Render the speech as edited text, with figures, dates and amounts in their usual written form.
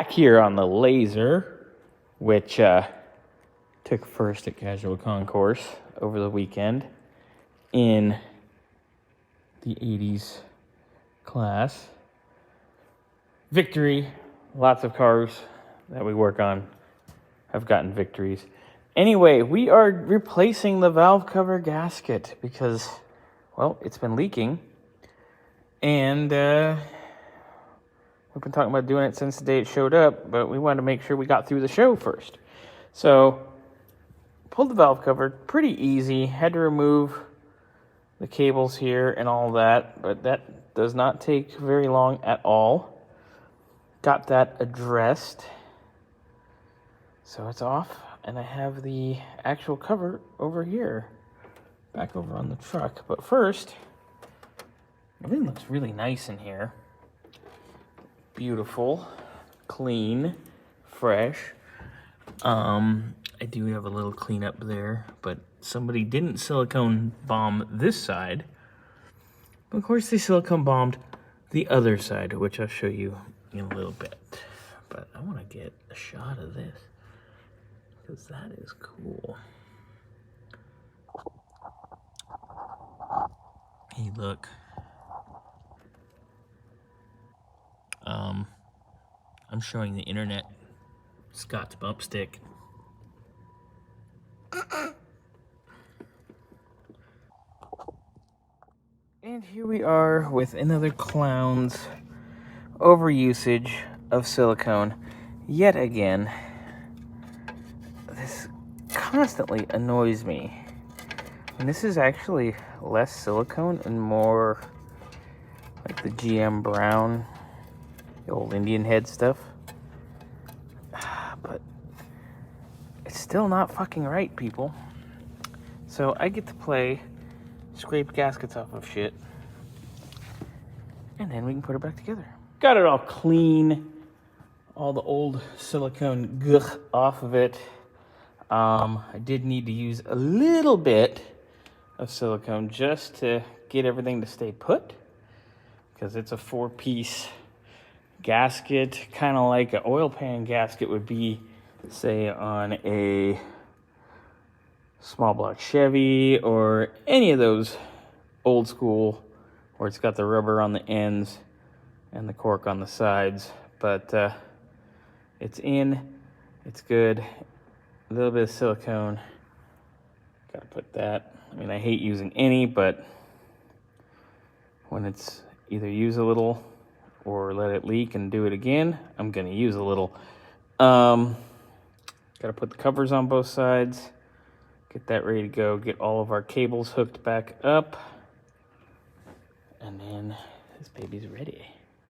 back here on the Laser, which took first at Casual Concourse over the weekend in the 80s class. Victory. Lots of cars that we work on have gotten victories. Anyway, we are replacing the valve cover gasket because, well, it's been leaking. And we've been talking about doing it since the day it showed up, but we wanted to make sure we got through the show first. So, pulled the valve cover, pretty easy. Had to remove the cables here and all that, but that does not take very long at all. Got that addressed. So it's off, and I have the actual cover over here, back over on the truck. But first, everything looks really nice in here. Beautiful, clean, fresh. I do have a little cleanup there, but somebody didn't silicone bomb this side. But of course, they silicone bombed the other side, which I'll show you in a little bit. But I want to get a shot of this, because that is cool. Hey, look. I'm showing the internet Scott's bump stick. And here we are with another clown's overusage of silicone. Yet again, this constantly annoys me. And this is actually less silicone and more like the GM Brown, the old Indian head stuff. But it's still not fucking right, people. So I get to play scrape gaskets off of shit, and then we can put it back together. Got it all clean, all the old silicone gugh off of it. I did need to use a little bit of silicone just to get everything to stay put, because it's a 4-piece gasket, kind of like an oil pan gasket would be, say, on a small block Chevy or any of those old school where it's got the rubber on the ends and the cork on the sides. But it's in, it's good. A little bit of silicone, gotta put that. I mean, I hate using any, but when it's either use a little or let it leak and do it again, I'm gonna use a little. Gotta put the covers on both sides, get that ready to go, get all of our cables hooked back up, and then this baby's ready.